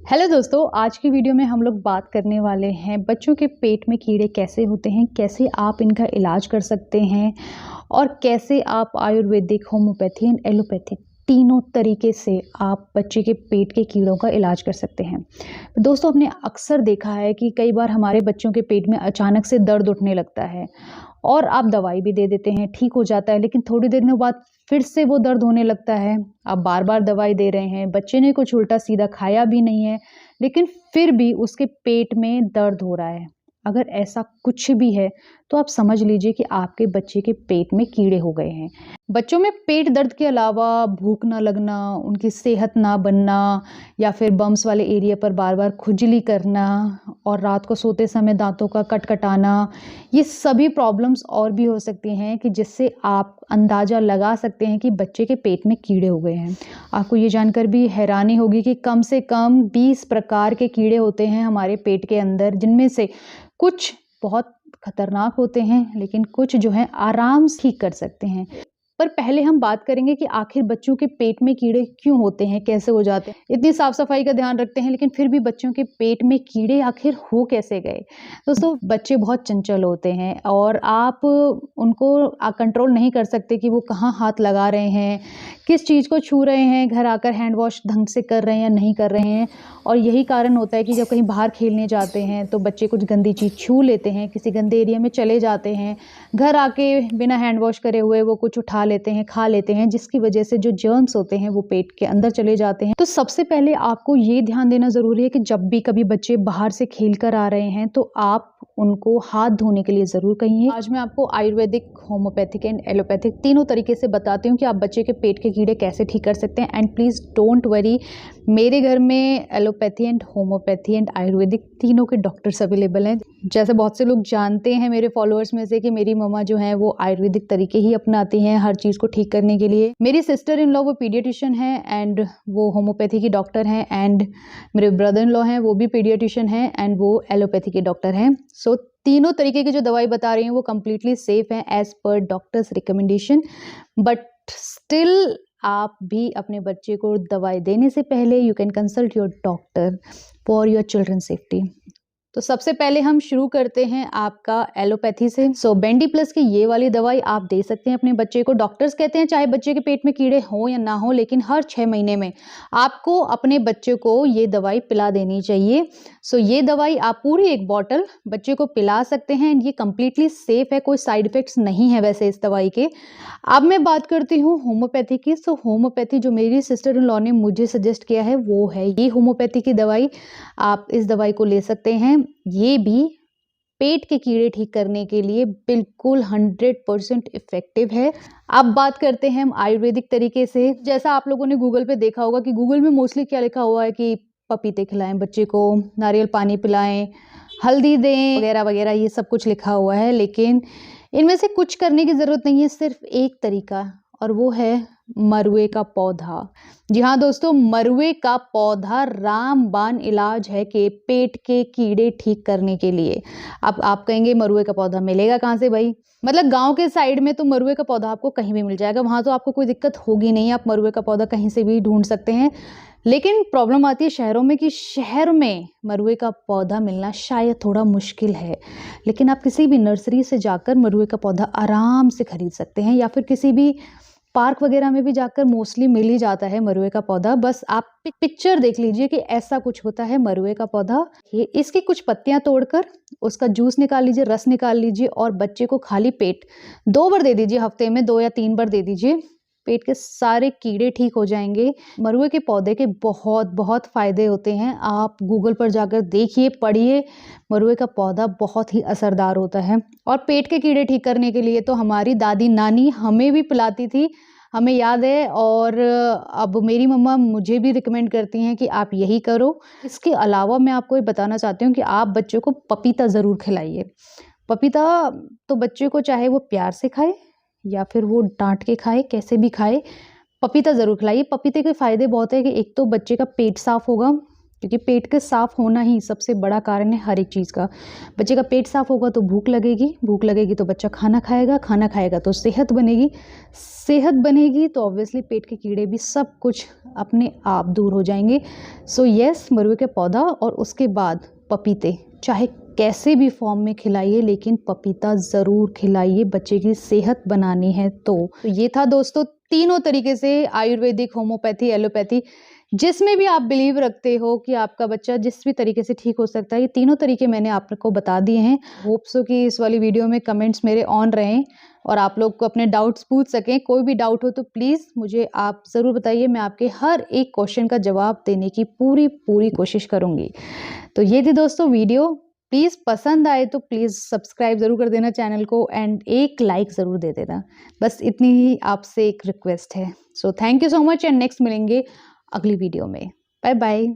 Hello दोस्तों, आज की वीडियो में हम लोग बात करने वाले हैं बच्चों के पेट में कीड़े कैसे होते हैं, कैसे आप इनका इलाज कर सकते हैं और कैसे आप आयुर्वेदिक, होम्योपैथी एंड एलोपैथिक तीनों तरीके से आप बच्चे के पेट के कीड़ों का इलाज कर सकते हैं। दोस्तों, हमने अक्सर देखा है कि कई बार हमारे बच्चों के पेट में अचानक से दर्द उठने लगता है और आप दवाई भी दे देते हैं, ठीक हो जाता है, लेकिन थोड़ी देर में बाद फिर से वो दर्द होने लगता है। आप बार-बार दवाई दे रहे हैं, बच्चे ने कुछ उल्टा-सीधा खाया भी नहीं है, लेकिन फिर भी उसके पेट में दर्द हो रहा है। अगर ऐसा कुछ भी है, तो आप समझ लीजिए कि आपके बच्चे के पेट में कीड़े हो गए हैं। बच्चों में पेट दर्द के अलावा भूख ना लगना, उनकी सेहत ना बनना या फिर बम्स वाले एरिया पर बार-बार खुजली करना और रात को सोते समय दाँतों का कटकटाना, ये सभी प्रॉब्लम्स और भी हो सकती हैं कि जिससे आप अंदाज़ा लगा सकते हैं कि बच्चे के पेट में कीड़े हो गए हैं। आपको ये जानकर भी हैरानी होगी कि कम से कम 20 प्रकार के कीड़े होते हैं हमारे पेट के अंदर, जिनमें से कुछ बहुत खतरनाक होते हैं, लेकिन कुछ जो है आराम से ठीक कर सकते हैं। पर पहले हम बात करेंगे कि आखिर बच्चों के पेट में कीड़े क्यों होते हैं, कैसे हो जाते हैं। इतनी साफ सफाई का ध्यान रखते हैं, लेकिन फिर भी बच्चों के पेट में कीड़े आखिर हो कैसे गए। दोस्तों, बच्चे बहुत चंचल होते हैं और आप उनको कंट्रोल नहीं कर सकते कि वो कहाँ हाथ लगा रहे हैं, किस चीज़ को छू रहे हैं, घर आकर हैंड वॉश ढंग से कर रहे हैं या नहीं कर रहे हैं। और यही कारण होता है कि जब कहीं बाहर खेलने जाते हैं तो बच्चे कुछ गंदी चीज़ छू लेते हैं, किसी गंदे एरिया में चले जाते हैं, घर आके बिना हैंड वॉश करे हुए वो कुछ उठा लेते हैं, खा लेते हैं, जिसकी वजह से जो जर्म्स होते हैं वो पेट के अंदर चले जाते हैं। तो सबसे पहले आपको ये ध्यान देना ज़रूरी है कि जब भी कभी बच्चे बाहर से खेल कर आ रहे हैं तो आप उनको हाथ धोने के लिए ज़रूर कहिए। आज मैं आपको आयुर्वेदिक, होम्योपैथिक एंड एलोपैथिक तीनों तरीके से बताती हूँ कि आप बच्चे के पेट के कीड़े कैसे ठीक कर सकते हैं। एंड प्लीज़ डोंट वरी, मेरे घर में allopathy and homeopathy and Ayurvedic तीनों के डॉक्टर्स अवेलेबल हैं। जैसे बहुत से लोग जानते हैं मेरे फॉलोअर्स में से कि मेरी मम्मा जो है वो आयुर्वेदिक तरीके ही अपनाती हैं हर चीज़ को ठीक करने के लिए। मेरी सिस्टर इन लॉ वो पीडियाट्रिशियन है एंड वो होम्योपैथी की डॉक्टर हैं, एंड मेरे ब्रदर इन लॉ हैं वो भी पीडियाट्रिशियन हैं एंड वो एलोपैथी के डॉक्टर हैं। सो तीनों तरीके की जो दवाई बता रही हूँ वो कम्प्लीटली सेफ हैं as per doctors recommendation. But still आप भी अपने बच्चे को दवाई देने से पहले you can consult your doctor for your children safety. तो सबसे पहले हम शुरू करते हैं आपका एलोपैथी से। सो बेंडी प्लस की ये वाली दवाई आप दे सकते हैं अपने बच्चे को। डॉक्टर्स कहते हैं चाहे बच्चे के पेट में कीड़े हों या ना हो, लेकिन हर 6 महीने में आपको अपने बच्चे को ये दवाई पिला देनी चाहिए। सो ये दवाई आप पूरी एक बॉटल बच्चे को पिला सकते हैं एंड ये कम्प्लीटली सेफ है, कोई साइड इफेक्ट्स नहीं है वैसे इस दवाई के। अब मैं बात करती हूँ होम्योपैथी की। सो होम्योपैथी जो मेरी सिस्टर इन लॉ ने मुझे सजेस्ट किया है वो है ये होम्योपैथी की दवाई। आप इस दवाई को ले सकते हैं। ये भी पेट के कीड़े ठीक करने के लिए बिल्कुल 100% इफेक्टिव है। अब बात करते हैं हम आयुर्वेदिक तरीके से। जैसा आप लोगों ने गूगल पे देखा होगा कि गूगल में मोस्टली क्या लिखा हुआ है कि पपीते खिलाएं बच्चे को, नारियल पानी पिलाएं, हल्दी दें, वगैरह वगैरह, ये सब कुछ लिखा हुआ है। लेकिन इनमें से कुछ करने की ज़रूरत नहीं है, सिर्फ एक तरीका, और वो है मरुए का पौधा। जी हाँ दोस्तों, मरुए का पौधा रामबाण इलाज है कि पेट के कीड़े ठीक करने के लिए। अब आप कहेंगे मरुए का पौधा मिलेगा कहाँ से भाई? मतलब गांव के साइड में तो मरुए का पौधा आपको कहीं भी मिल जाएगा, वहाँ तो आपको कोई दिक्कत होगी नहीं, आप मरुए का पौधा कहीं से भी ढूंढ सकते हैं। लेकिन प्रॉब्लम आती है शहरों में कि शहर में मरुए का पौधा मिलना शायद थोड़ा मुश्किल है। लेकिन आप किसी भी नर्सरी से जाकर मरुए का पौधा आराम से खरीद सकते हैं, या फिर किसी भी पार्क वगैरह में भी जाकर मोस्टली मिल ही जाता है मरुए का पौधा। बस आप पिक्चर देख लीजिए कि ऐसा कुछ होता है मरुए का पौधा। ये इसकी कुछ पत्तियां तोड़कर उसका जूस निकाल लीजिए, रस निकाल लीजिए और बच्चे को खाली पेट 2 बार दे दीजिए, हफ्ते में 2 या 3 बार दे दीजिए। पेट के सारे कीड़े ठीक हो जाएंगे। मरुए के पौधे के बहुत बहुत फायदे होते हैं, आप गूगल पर जाकर देखिए, पढ़िए। मरुए का पौधा बहुत ही असरदार होता है। और पेट के कीड़े ठीक करने के लिए तो हमारी दादी नानी हमें भी पिलाती थी, हमें याद है, और अब मेरी मम्मा मुझे भी रिकमेंड करती हैं कि आप यही करो। इसके अलावा मैं आपको ये बताना चाहती हूँ कि आप बच्चों को पपीता ज़रूर खिलाइए। पपीता तो बच्चे को चाहे वो प्यार से खाए या फिर वो डांट के खाए, कैसे भी खाए, पपीता ज़रूर खिलाइए। पपीते के फ़ायदे बहुत है कि एक तो बच्चे का पेट साफ़ होगा, क्योंकि पेट का साफ़ होना ही सबसे बड़ा कारण है हर एक चीज़ का। बच्चे का पेट साफ़ होगा तो भूख लगेगी तो बच्चा खाना खाएगा तो सेहत बनेगी तो ऑब्वियसली पेट के कीड़े भी सब कुछ अपने आप दूर हो जाएंगे। सो यस, मरुए का पौधा और उसके बाद पपीते, चाहे कैसे भी फॉर्म में खिलाइए लेकिन पपीता ज़रूर खिलाइए, बच्चे की सेहत बनानी है। तो ये था दोस्तों तीनों तरीके से आयुर्वेदिक, होम्योपैथी, एलोपैथी, जिसमें भी आप बिलीव रखते हो कि आपका बच्चा जिस भी तरीके से ठीक हो सकता है, ये तीनों तरीके मैंने आपको बता दिए हैं। होप सो कि इस वाली वीडियो में कमेंट्स मेरे ऑन रहें और आप लोग को अपने डाउट्स पूछ सकें। कोई भी डाउट हो तो प्लीज़ मुझे आप ज़रूर बताइए, मैं आपके हर एक क्वेश्चन का जवाब देने की पूरी कोशिश करूँगी। तो ये थी दोस्तों वीडियो। प्लीज़ पसंद आए तो प्लीज़ सब्सक्राइब ज़रूर कर देना चैनल को एंड एक लाइक ज़रूर दे देना। बस इतनी ही आपसे एक रिक्वेस्ट है। So thank you so much and next मिलेंगे अगली वीडियो में। Bye bye.